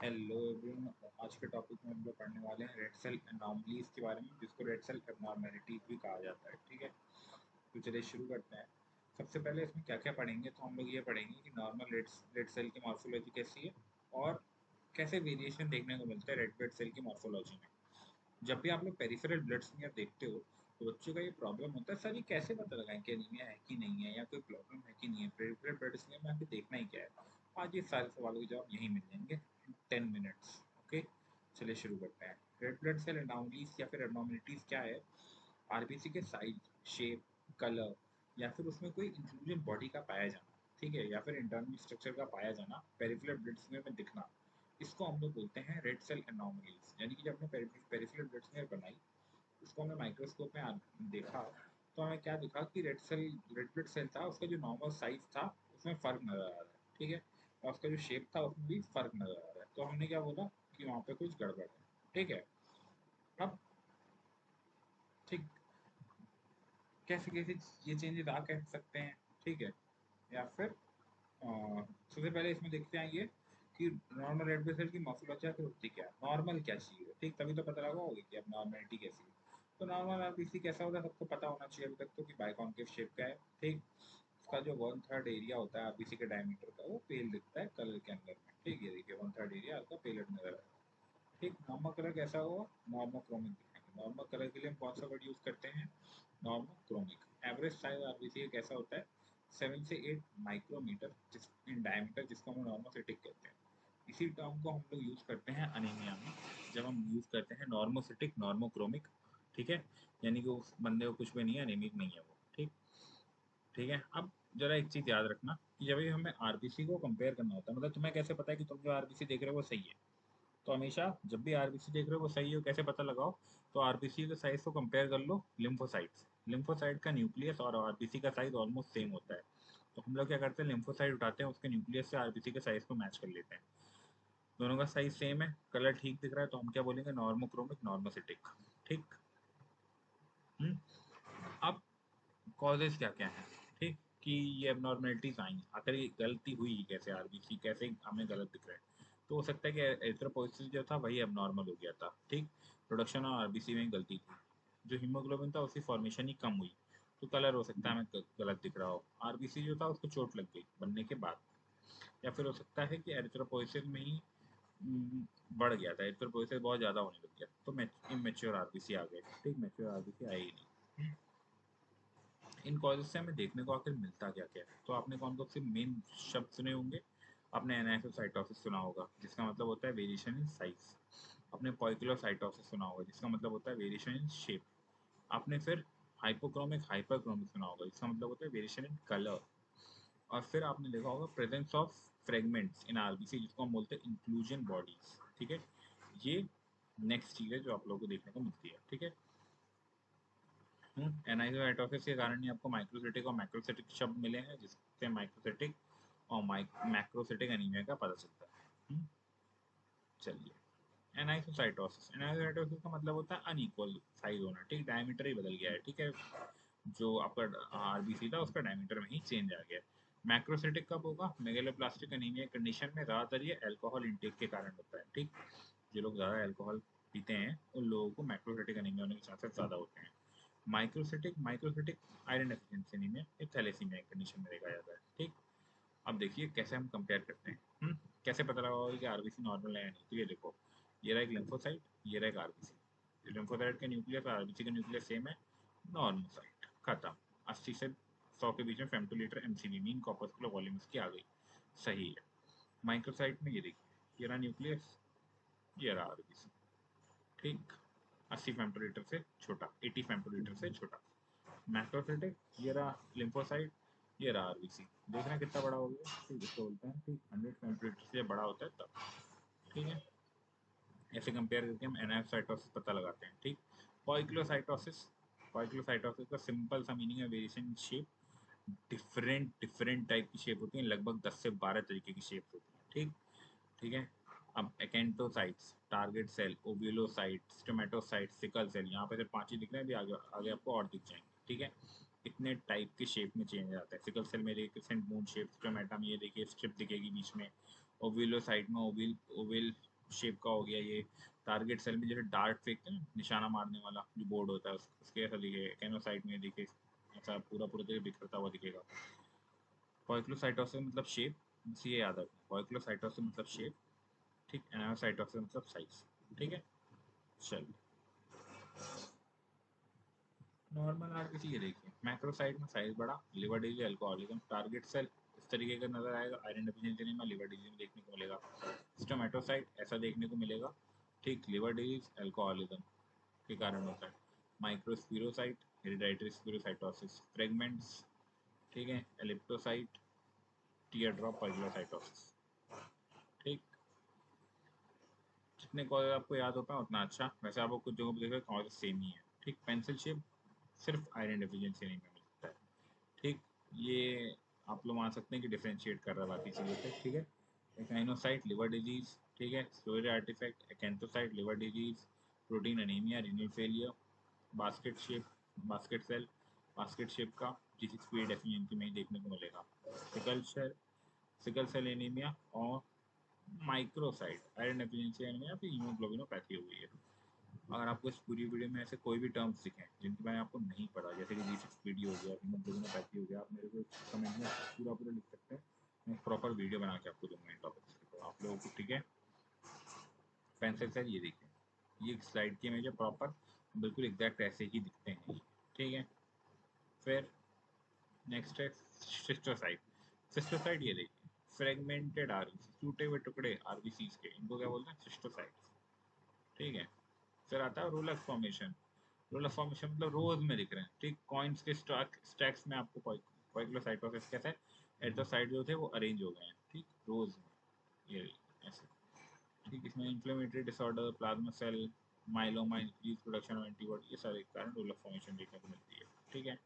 Hello everyone. आज के topic में हम लोग पढ़ने वाले हैं रेड सेल एनॉमलीज के बारे में, जिसको रेड सेल एबनॉर्मेलिटीज भी कहा जाता है। ठीक है, तो चलिए शुरू करते हैं। सबसे पहले इसमें क्या क्या पढ़ेंगे, तो हम लोग ये पढ़ेंगे कि नॉर्मल रेड सेल की मॉर्फोलॉजी कैसी है और कैसे वेरिएशन देखने को मिलता है रेड ब्लड सेल की मॉर्फोलॉजी में। जब भी आप लोग पेरिफेरल ब्लड स्मीयर देखते हो तो बच्चों का ये प्रॉब्लम होता है, सर ये कैसे पता लगाएं कि एनीमिया है कि नहीं है या कोई प्रॉब्लम है कि नहीं है, पेरिफेरल ब्लड स्मीयर में आके देखना ही क्या है। आज ये सारे सवालों के जवाब यहीं मिल जाएंगे इन 10 मिनट्स। ओके, चलिए शुरू करते हैं। रेड ब्लड सेल एनॉमलीज या फिर एबनॉर्मलिटीज क्या है? आरबीसी के साइज, शेप, कलर या फिर उसमें कोई इंक्लूजन बॉडी का पाया जाना, ठीक है, या फिर इंटरनल स्ट्रक्चर का पाया जाना, पेरिफेरल ब्लड स्मीयर में दिखना, इसको हम लोग बोलते हैं रेड सेल एनॉमलीज। यानी कि जब हमने पेरिफेरल ब्लड स्मीयर बनाई, उसको हमने माइक्रोस्कोप में देखा, तो हमें क्या दिखा कि रेड ब्लड सेल था, उसका जो नॉर्मल साइज था उसमें फ़र्क नज़र आ रहा है। ठीक है, और उसका जो शेप था उसमें भी फ़र्क नज़र आ रहा है। तो हमने क्या बोला कि वहाँ पे कुछ गड़बड़ है। ठीक है, अब ठीक कैसे कैसे ये चेंजेस आ कह सकते हैं, ठीक है, या फिर सबसे पहले इसमें देखते आएंगे कि नॉर्मल रेड ब्लड सेल की मॉर्फोलॉजी आखिर होती क्या है, नॉर्मल क्या चीज़ है। ठीक, तभी तो पता लगा होगी कि अब नॉर्मलिटी कैसी है। तो नॉर्मल आरबीसी कैसा होता है सबको पता होना चाहिए अभी तक तो, कि बाइकॉन्केव शेप का है। ठीक, उसका जो 1/3 एरिया होता है आरबीसी के डायमीटर का, वो पेल दिखता है कलर के अंदर में। ठीक, ये देखिए 1/3 एरिया आपका पेलेट नजर आ रहा है। ठीक, नॉर्मल कलर कैसा होगा, नॉर्मोक्रोमिक दिखाएंगे। नॉर्मल कलर के लिए हम कौन सा वर्ड यूज़ करते हैं, नॉर्मोक्रोमिक। एवरेज साइज आरबीसी का कैसा होता है, 7 से 8 माइक्रोमीटर जिस इन डायमीटर, जिसको हम नॉर्मोसिटिक कहते हैं। इसी टर्म को हम लोग यूज़ करते हैं अनीमिया में, जब हम यूज़ करते हैं नॉर्मोसिटिक, नॉर्मोक्रोमिक। ठीक है, यानी कि उस बंदे को कुछ भी नहीं है, अनीमिक नहीं है वो। ठीक, ठीक है। अब जरा एक चीज़ याद रखना कि जब भी हमें आरबीसी को कंपेयर करना होता है, मतलब तुम्हें कैसे पता है कि तुम जो आरबीसी देख रहे हो वो सही है। तो हमेशा जब भी आरबीसी देख रहे हो वो सही हो, कैसे पता लगाओ, तो आरबीसी के साइज को कंपेयर कर लो लिम्फोसाइट से। लिम्फोसाइट का न्यूक्लियस और आरबीसी का साइज ऑलमोस्ट सेम होता है। तो हम लोग क्या करते हैं, लिम्फोसाइट उठाते हैं, उसके न्यूक्लियस से आरबीसी के साइज को मैच कर लेते हैं। दोनों का साइज सेम है, कलर ठीक दिख रहा है, तो हम क्या बोलेंगे, नॉर्मोक्रोमिक, नॉर्मोसिटिक। ठीक। हम्म। अब कॉजेज क्या क्या है, ठीक, कि ये एबनॉर्मेलिटीज आई, आखिर ये गलती हुई कैसे, आरबीसी कैसे हमें गलत दिख रहा है। तो हो सकता है कि एरिथ्रोपोइसिस जो था वही एबनॉर्मल हो गया था। ठीक, प्रोडक्शन और आरबीसी में ही गलती थी। जो हीमोग्लोबिन था उसकी फॉर्मेशन ही कम हुई, तो कलर हो सकता है हमें गलत दिख रहा हो। आरबीसी जो था उसको चोट लग गई बनने के बाद, या फिर हो सकता है कि एरिथ्रोपोइसिस में ही बढ़ गया था, एरिथ्रोपोइसिस बहुत ज़्यादा होने लग गया, तो इमेच्योर आरबीसी आ गए। ठीक, मैच्योर आरबीसी आई ही नहीं। इन कॉलेज से हमें देखने को आखिर मिलता क्या क्या है, तो आपने कौन कौन से मेन शब्द सुने होंगे। आपने एनाइसोसाइटोसिस सुना होगा, जिसका मतलब होता है वेरिएशन इन साइज। आपने पॉइक्लोसाइटोसिस सुना होगा, जिसका मतलब होता है वेरिएशन इन शेप। आपने फिर हाइपोक्रोमिक हाइपरक्रोमिक सुना होगा, जिसका मतलब होता है वेरिएशन इन कलर। और फिर आपने देखा होगा presence of fragments in RBC, जिसको हम बोलते हैं इंक्लूजन बॉडीज। ठीक है, ये नेक्स्ट चीज़ है जो आप लोगों को देखने को मिलती है। ठीक है, एनाइजोएटोसिस के कारण ही आपको माइक्रोसिटिक और मैक्रोसिटिक शब्द मिले हैं, जिससे माइक्रोसिटिक और मैक्रोसिटिक एनीमिया का पता चलता है। चलिए, एनाइजोसाइटोसिस का मतलब होता है अनइक्वल साइज होना। ठीक, डायमीटर ही बदल गया है। ठीक है, जो आपका आरबीसी था उसका डायमीटर में ही चेंज आ गया है। मैक्रोसिटिक कब होगा, मेगलोप्लास्टिक एनीमिया कंडीशन में ज़्यादातर ये अल्कोहल इंटेक के कारण होता है। ठीक, जो लोग ज़्यादा अल्कोहल पीते हैं उन लोगों को मैक्रोसिटिक एनीमिया होने के चांसेस ज़्यादा होते हैं। Microcytic microcytic iron deficiency anaemia, ये थैलेसीमिया कंडीशन में देखा जाता है। ठीक, अब देखिए कैसे हम कंपेयर करते हैं। कैसे पता लगा होगा कि आरबीसी नॉर्मल है या नहीं, तो ये देखो, ये रहा एक लिम्फोसाइट, ये रहा एक आरबीसी। लिम्फोसाइट का न्यूक्लियस और आरबीसी का न्यूक्लियस सेम है, नॉर्मोसाइट खत्म। 80 से 100 के बीच में फेमटोलीटर एमसीवी, मीन कॉर्पस्कुलर वॉल्यूम इसकी आ गई, सही है। माइक्रोसाइट में ये देखिए, ये रहा न्यूक्लियस, ये रहा आरबीसी। ठीक, 80 फेमटोलीटर से छोटा, 80 फेमटोलीटर से छोटा। मैक्रोसिटिक, ये रहा लिम्फोसाइट, ये रहा आरबीसी। देख रहे हैं कितना बड़ा हो गया। ठीक, इसको बोलते हैं, ठीक, 100 सेंटीमीटर से बड़ा होता है तब। ठीक है, ऐसे कंपेयर करके हम एनाफसाइटोसिस पता लगाते हैं। ठीक, पॉइक्लोसाइटोसिस, पॉइक्लोसाइटोसिस का सिंपल सा मीनिंग है variation in shape. Different different type की शेप होती है, लगभग 10 से 12 तरीके की शेप होती है। ठीक, ठीक है। अब एकेंटोसाइट्स, टारगेट सेल, ओव्यूलोसाइट, स्टोमेटोसाइट, सिकल सेल, यहाँ पे सिर्फ 5 ही दिख रहे हैं, अभी आगे आगे आपको और दिख जाएंगे। ठीक है, इतने टाइप के शेप में चेंज आता है। सिकल सेल में देखिए क्रिसेंट मून शेप, स्टोमेटा में ये देखिए स्ट्रिप दिखेगी बीच में। ओव्यूलोसाइट में ओविल ओविल शेप का हो गया ये। टारगेट सेल में जैसे डार्ट फेंकते हैं ना, निशाना मारने वाला जो बोर्ड होता है उसके ऐसा दिखेगा। कैनोसाइट में दिखे ऐसा पूरा पूरा तरह बिखरता हुआ दिखेगा। पॉइक्लोसाइटोसिस मतलब शेप, बस ये याद रखना। पॉइक्लोसाइटोसिस मतलब शेप, ठीक। एनासाइटोसिस मतलब साइज, ठीक है। चलिए, नॉर्मल आरबीसी ये देखिए, मैक्रोसाइट में साइज बड़ा, liver disease, alcoholism. Target cell इस तरीके का नजर आएगा, iron deficiency anaemia, liver disease में देखने को मिलेगा। स्टोमेटोसाइट ऐसा देखने को मिलेगा, ठीक, लिवर डिजीज, अल्कोहलिज्म के कारण होता है। माइक्रोस्पिरोसाइट, हेरिडाइटरी स्पिरोसाइटोसिस। फ्रेगमेंट्स, ठीक है, एलिप्टोसाइट, टीयर ड्रॉप, पॉइक्लोसाइटोसिस, ठीक। जितने कॉलेज आपको याद हो पाए उतना अच्छा। वैसे आपको कुछ जगहों पर देखा कॉलेज सेम ही है, ठीक। पेंसिल शेप सिर्फ आयरन डेफिशिएंसी नहीं मिल सकता है, ठीक। ये आप लोग मान सकते हैं कि डिफरेंशिएट कर रहा है बाकी चीज़ों से, ठीक है। एकाइनोसाइट, लिवर डिजीज, ठीक है। Storage artifact, acanthocyte, liver disease, protein anaemia, renal failure. Basket shape, basket cell, basket shape का G6PD डेफिशिएंसी में ही देखने को मिलेगा। Sickle cell, sickle cell anaemia और माइक्रोसाइट आयरन डेफिशिएंसी एनीमिया, फिर हीमोग्लोबिनोपैथी हो गई है। अगर आपको इस पूरी वीडियो में ऐसे कोई भी टर्म्स दिखें जिनके बारे में आपको नहीं पता, जैसे कि G6PD हो गया, हीमोग्लोबिनोपैथी हो गया, आप मेरे को कमेंट में पूरा पूरा लिख सकते हैं। मैं प्रॉपर वीडियो बना के आपको दूंगा इन टॉपिक्स की, तो आप लोगों को, ठीक है। पेंसिल सेल ये देखिए, ये स्लाइड की इमेज है प्रॉपर, बिल्कुल एग्जैक्ट ऐसे ही दिखते हैं, ठीक है। फिर नेक्स्ट है सिस्टोसाइट। सिस्टोसाइट ये देखिए, फ्रेगमेंटेड आरबीसी, टूटे हुए टुकड़े आरबीसीज के, इनको क्या बोलते हैं, सिस्टोसाइट्स, ठीक है। फिर आता है रोलक फॉर्मेशन। रोलक फॉर्मेशन मतलब रोज में दिख रहे हैं, ठीक। कॉइन्स के स्टैक्स में आपको पॉइक्लोसाइटोसिस कैसे एर्थोसाइट जो थे वो अरेंज हो गए हैं, ठीक, रोज में, ये ऐसे, ठीक। इसमें inflammatory disorder, plasma cell, myeloma, increase production of antibody, ये सारे कारण रोलक फॉर्मेशन देखने को मिलती है, ठीक है।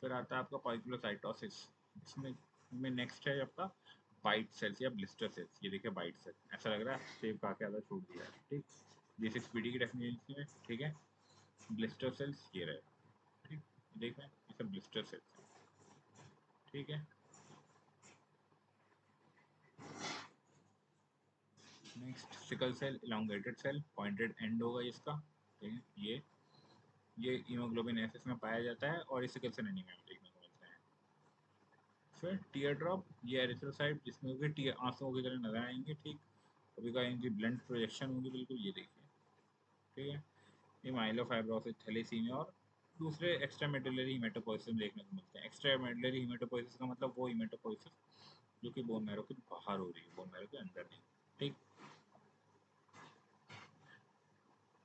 फिर आता है आपका पॉइक्लोसाइटोसिस। इसमें में नेक्स्ट है आपका बाइट सेल्स या ब्लिस्टर सेल्स। ये देखिए बाइट सेल, ऐसा लग रहा है सेब खा के आधा छूट दिया है, ठीक। G6PD की डेफिनेशन में, ठीक है। ब्लिस्टर सेल्स ये रहे, ठीक। देख रहे हैं, ये सब ब्लिस्टर सेल्स हैं, ठीक है। Next sickle cell, elongated cell, pointed end होगा इसका, ठीक है। ये हीमोग्लोबिन एसिस में पाया जाता है और इस सिकल सेल एनीमिया में देखने को मिलता है। फिर टीयर ड्रॉप, ये एरिथ्रोसाइट जिसमें भी टीयर आंसुओं की तरह नजर आएंगे, ठीक। कभी का इनकी ब्लंट प्रोजेक्शन होगी, बिल्कुल ये देखिए, ठीक है। ये माइलोफाइब्रोसिस, थैलेसीमिया और दूसरे एक्स्ट्रामेडुलरी हीमेटोपोइसिस देखने को मिलते हैं। एक्स्ट्रामेडुलरी हीमेटोपोइसिस का मतलब वो हीमेटोपोइसिस जो कि बोन मैरो के बाहर हो रही है, बोन मैरो के अंदर नहीं, ठीक।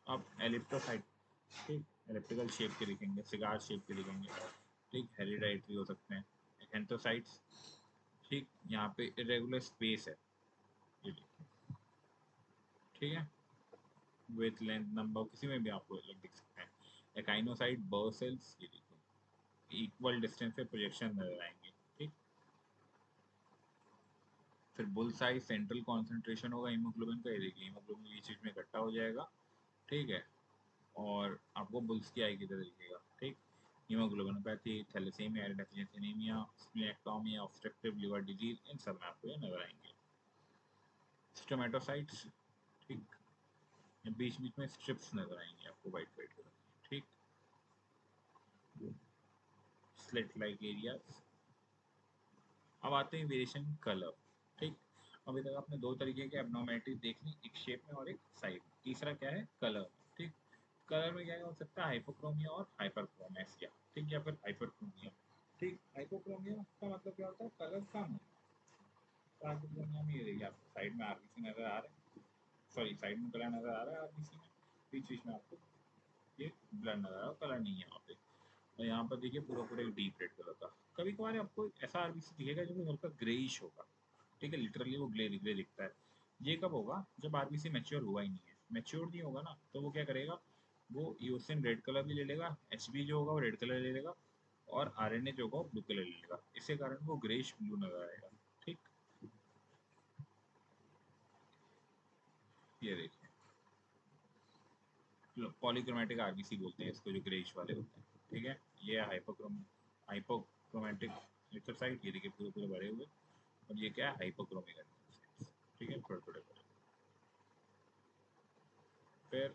अब एलिप्टोसाइट, ठीक, एलिप्टिकल शेप के दिखेंगे, सिगार शेप के दिखेंगे, ठीक। हेरिडाइटरी हो सकते हैं। एंथोसाइट्स, ठीक, यहाँ पे इरेगुलर स्पेस है, ये देखिए, ठीक है। विथ लेंथ नंबर किसी में भी आपको अलग दिख सकते हैं। एकाइनोसाइट, बर्ड सेल्स, ये देखिए, इक्वल डिस्टेंस पे प्रोजेक्शन नजर आएंगे, ठीक। फिर बुल साइज, सेंट्रल कॉन्सेंट्रेशन होगा हीमोग्लोबिन का, ये देखिए हीमोग्लोबिन बीच बीच में इकट्ठा हो जाएगा, ठीक है। और आपको बुल्स की आई की तरह दिखेगा, ठीक। Haemoglobinopathy, thalassaemia, iron deficiency anaemia, splenectomy, obstructive liver disease, इन सब में आपको ये नजर आएंगे। स्टोमेटोसाइट्स, ठीक, बीच बीच में स्ट्रिप्स नजर आएंगे आपको वाइट वाइट कलर, ठीक। Slit like areas. अब आते हैं वेरिएशन कलर, ठीक। अभी तक आपने दो तरीके के एबनॉर्मेलिटीज देख ली, एक शेप में और एक साइज में। तीसरा क्या है, कलर में, ठीक। कलर में क्या हो सकता है, हाइपोक्रोमिया और हाइपरक्रोमेसिया, ठीक, या फिर हाइपरक्रोमिया, ठीक। हाइपोक्रोमिया का मतलब क्या होता है, कलर कम है। तो हाइपोक्रोमिया में ये देखिए आपको साइड में आरबीसी नजर आ रहे हैं, सॉरी साइड में कलर नजर आ रहा है आरबीसी में, बीच बीच में आपको ये ब्लर नजर आ रहा है, कलर नहीं है वहाँ पे। और यहाँ पर देखिए पूरा पूरा एक डीप रेड कलर का। कभी कभार आपको ऐसा आरबीसी दिखेगा जो कि हल्का ग्रेइश होगा, ठीक है, लिटरली वो ग्रे ग्रे दिखता है। ये कब होगा, जब आरबीसी मैच्योर हुआ ही नहीं है। मैच्योर नहीं होगा ना, तो वो क्या करेगा, वो यूसिन रेड कलर भी ले लेगा, एचबी जो होगा वो रेड कलर ले लेगा, और आरएनए जो होगा वो ब्लू कलर ले लेगा। इसी कारण वो ग्रेइश ब्लू नजर आएगा, ठीक। ये देखिए, पॉलीक्रोमेटिक आरबीसी बोलते हैं इसको, जो ग्रेइश वाले होते हैं, ठीक है। ये हाइपोक्रोमेटिक एरिथ्रोसाइट, ये देखिए पूरे पूरे भरे हुए। और ये क्या है, हाइपोक्रोमिक एरिथ्रोसाइट्स, ठीक है, थोड़े थोड़े भरे। फिर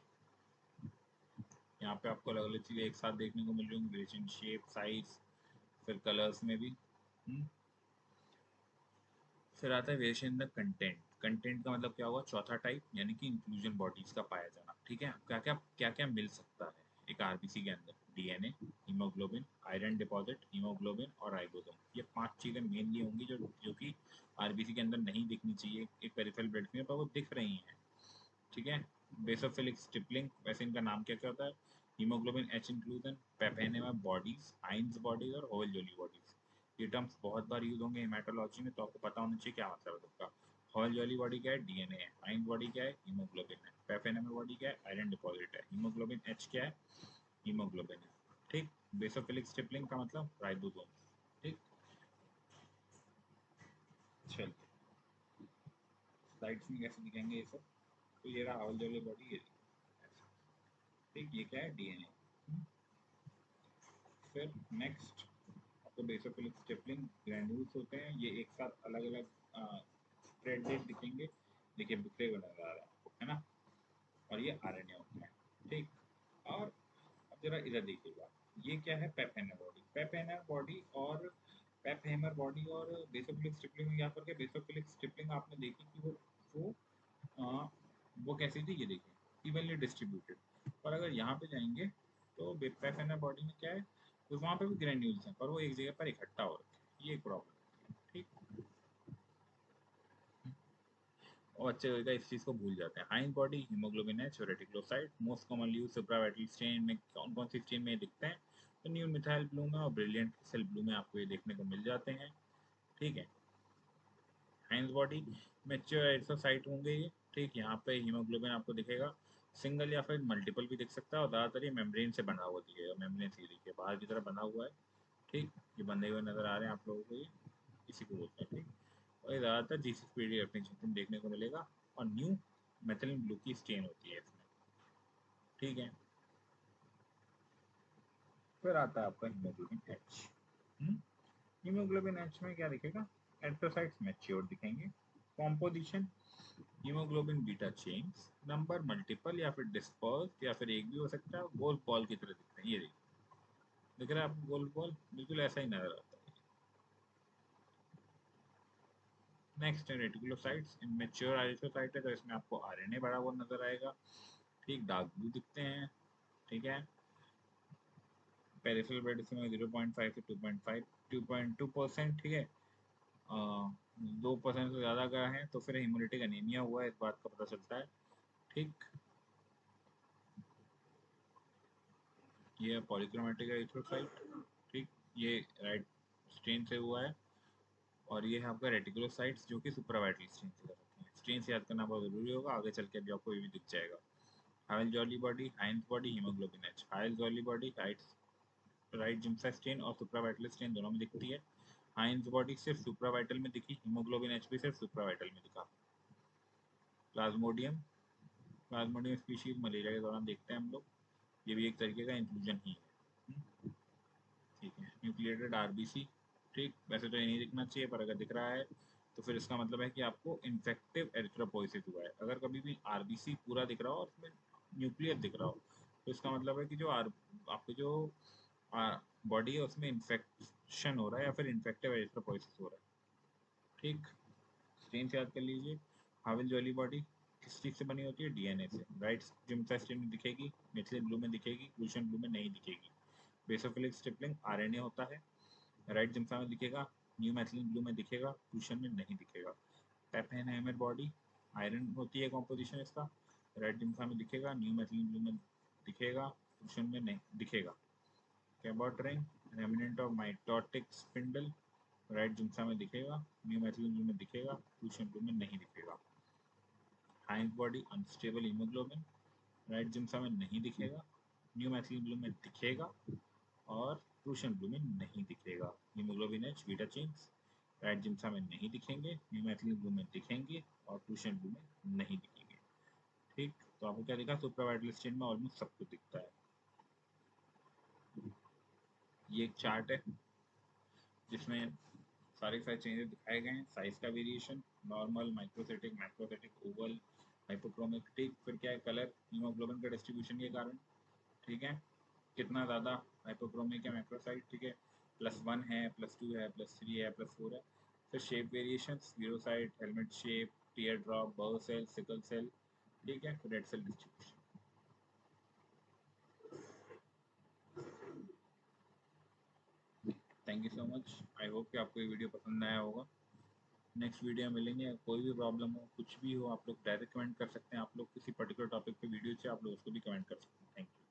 यहाँ पे आपको अलग अलग चीज़ें एक साथ देखने को मिल रही होंगी, वेरिएशन, शेप, साइज, फिर कलर्स में भी। फिर आता है variation in the content. Content का मतलब क्या होगा, चौथा टाइप, यानी कि इंक्लूजन बॉडीज का पाया जाना। ठीक है, क्या क्या मिल सकता है एक आरबीसी के अंदर, DNA, haemoglobin, iron deposit, haemoglobin और राइबोसोम। ये 5 चीज़ें मेनली होंगी जो कि आरबीसी के अंदर नहीं दिखनी चाहिए एक पेरिफेरल ब्लड में, पर वो दिख रही हैं। ठीक है, बेसोफिलिक स्टिपलिंग, वैसे इनका नाम क्या क्या होता है, haemoglobin H inclusion, Pappenheimer bodies, Heinz bodies और होवल जोली बॉडीज। ये टर्म्स बहुत बार यूज होंगे हेमाटोलॉजी में, तो आपको पता होना चाहिए क्या मतलब है उसका। होवल जोली बॉडी क्या है, डीएनए है। हाइंस बॉडी क्या है, हीमोग्लोबिन है। पेपेनेमा बॉडी क्या है, आयरन डिपॉजिट है। हीमोग्लोबिन एच क्या है, हीमोग्लोबिन है। ठीक, बेसोफिलिक स्टिपलिंग का मतलब राइबोसोम। ठीक, चलिए स्लाइड्स में कैसे दिखेंगे ये सब, तो ये रहा होवल जोली बॉडी, ये ठीक, ये क्या है, डीएनए। फिर नेक्स्ट आपको बेसोफिलिक स्टिपलिंग ग्रैन्यूल्स होते हैं, ये एक साथ अलग अलग स्प्रेडेड दिखेंगे, देखिए बिखरे हुए नजर आ रहा है आपको, है ना। और ये आरएनए होते हैं। ठीक, और अब जरा इधर देखिएगा, ये क्या है, पेपहेमर बॉडी। पेपहेमर बॉडी और पेपहेमर बॉडी और बेसोफिलिक स्टिपलिंग में क्या फर्क है। बेसोफिलिक स्टिपलिंग आपने देखी कि वो आ, वो कैसी थी, ये देखिए इवनली डिस्ट्रीब्यूटेड। और अगर यहाँ पे जाएंगे तो पेपहेमर बॉडी में क्या है, तो वहाँ पे भी ग्रेन्यूल्स हैं पर वो एक जगह पर इकट्ठा हो रखे हैं, ये एक प्रॉब्लम है। ठीक, और अच्छे होगा इस चीज़ को भूल जाते हैं। हाइंस बॉडी, हीमोग्लोबिन एच और reticulocyte, most commonly use supravital stain में कौन कौन सी स्टेन में दिखते हैं, तो न्यू मिथाइल ब्लू में और ब्रिलियंट सेल ब्लू में आपको ये देखने को मिल जाते हैं। ठीक है, हाइंस बॉडी मैच्योर एरिथ्रोसाइट होंगे ये। ठीक, यहाँ पे हीमोग्लोबिन आपको दिखेगा, सिंगल या फिर मल्टीपल भी दिख सकता है, और ज़्यादातर ये मेम्ब्रेन से बना हुआ दिखेगा, मेम्ब्रेन से देखिए बाहर की तरफ बना हुआ है। ठीक, ये बंधे हुए नजर आ रहे हैं आप लोगों को, ये इसी को बोलते हैं। ठीक, और ये ज़्यादातर G6PD रेफरेंस देखने को मिलेगा, और न्यू मेथिलीन ब्लू की स्टेन होती है इसमें। ठीक है, फिर आता है आपका हीमोग्लोबिन एच। हीमोग्लोबिन एच में क्या दिखेगा, एरिथ्रोसाइट्स मैच्योर दिखेंगे। Composition, haemoglobin beta chains, number multiple या फिर डिस्पर्स या फिर एक भी हो सकता है, गोल्फ बॉल की तरह दिखते हैं, ये देखिए दिख रहा है आपको गोल्फ बॉल, बिल्कुल ऐसा ही नजर आता है। नेक्स्ट है रेटिकुलोसाइट्स, इमेच्योर एरिथ्रोसाइट है तो इसमें आपको आरएनए बड़ा हुआ नजर आएगा। ठीक, डार्क ब्लू दिखते हैं। ठीक है, पेरिफेरल ब्लड इसमें 0.5 से 2.2%। ठीक है, 2% से ज़्यादा का है तो फिर हिमोलिटिक अनीमिया हुआ है, इस बात का पता चलता है। ठीक, ये है पॉलीक्रोमेटिक एरिथ्रोसाइट। ठीक, ये राइट स्ट्रेन से हुआ है। और ये है आपका रेटिकुलोसाइट्स जो कि सुप्रावाइटल स्ट्रेन से करते हैं। स्ट्रेन से याद करना बहुत जरूरी होगा, आगे चल के भी आपको ये भी दिख जाएगा। Howell Jolly body, Heinz body, haemoglobin H. Howell Jolly body Wright Giemsa stain और सुप्रावाइटल स्ट्रेन दोनों में दिखती है। हाइंस बॉडी सिर्फ सुप्रावाइटल में दिखी, हीमोग्लोबिन एच भी सिर्फ सुप्रावाइटल में दिखा। प्लाज्मोडियम, प्लाज्मोडियम स्पीशीज मलेरिया के दौरान देखते हैं हम लोग, ये भी एक तरीके का इंक्लूजन ही है। ठीक है, न्यूक्लिएटेड आरबीसी। ठीक, वैसे तो ये नहीं दिखना चाहिए पर अगर दिख रहा है तो फिर इसका मतलब है कि आपको इन्फेक्टिव एरिथ्रोपोइसिस हुआ है। अगर कभी भी आरबीसी पूरा दिख रहा हो और उसमें न्यूक्लियर दिख रहा हो तो इसका मतलब है कि आपको जो बॉडी है उसमें इन्फेक्शन हो रहा है या फिर इन्फेक्टिव एरिथ्रोपोइसिस हो रहा है। ठीक, स्ट्रेन से याद कर लीजिए। हाविल जॉली बॉडी किस चीज़ से बनी होती है, डीएनए से। राइट जिम्सा स्ट्रेन में दिखेगी, मिथिलिन ब्लू में दिखेगी, क्रूशियन ब्लू में नहीं दिखेगी। बेसोफिलिक स्टिपलिंग आरएनए होता है, राइट जिम्सा में दिखेगा, न्यू मैथिलीन ब्लू में दिखेगा, क्रूशियन में नहीं दिखेगा। पेपहेमर बॉडी, आयरन होती है कॉम्पोजिशन इसका, राइट जिम्सा में दिखेगा, न्यू मैथिलीन ब्लू में दिखेगा, क्रूशियन में नहीं दिखेगा। Cabot ring, remnant of mitotic spindle, Wright Giemsa में दिखेगा, न्यू मैथिलीन ब्लू में दिखेगा, क्रूशियन ब्लू में नहीं दिखेगा। Heinz body, unstable haemoglobin, Wright Giemsa में नहीं दिखेगा, न्यू मैथिलीन ब्लू में दिखेगा और क्रूशियन ब्लू में नहीं दिखेगा। Haemoglobin H beta chains, right Giemsa में नहीं दिखेंगे, न्यू मैथिलीन ब्लू में दिखेंगे और क्रूशियन ब्लू में नहीं दिखेंगे। ठीक, तो आपको क्या दिखा, सुप्रावाइटल स्टेन में ऑलमोस्ट सब कुछ दिखता है। ये एक चार्ट है जिसमें सारे सारे चेंजेस दिखाए गए हैं, साइज का वेरिएशन, नॉर्मल, माइक्रोसेटिक, मैक्रोसेटिक, ओवल, हाइपोक्रोमिक। ठीक, फिर क्या है, कलर हीमोग्लोबिन का डिस्ट्रीब्यूशन के कारण, ठीक है, कितना ज़्यादा हाइपोक्रोमिक है मैक्रोसाइट, ठीक है, +1 है, +2 है, +3 है, +4 है। फिर shape variation, virocyte, helmet shape, teardrop, burr cell, sickle cell, ठीक है, फिर red cell distribution. Thank you so much, I hope कि आपको ये वीडियो पसंद आया होगा। नेक्स्ट वीडियो मिलेंगे। कोई भी प्रॉब्लम हो, कुछ भी हो, आप लोग डायरेक्ट कमेंट कर सकते हैं। आप लोग किसी पर्टिकुलर टॉपिक पे वीडियो चाहिए, आप लोग उसको भी कमेंट कर सकते हैं। Thank you.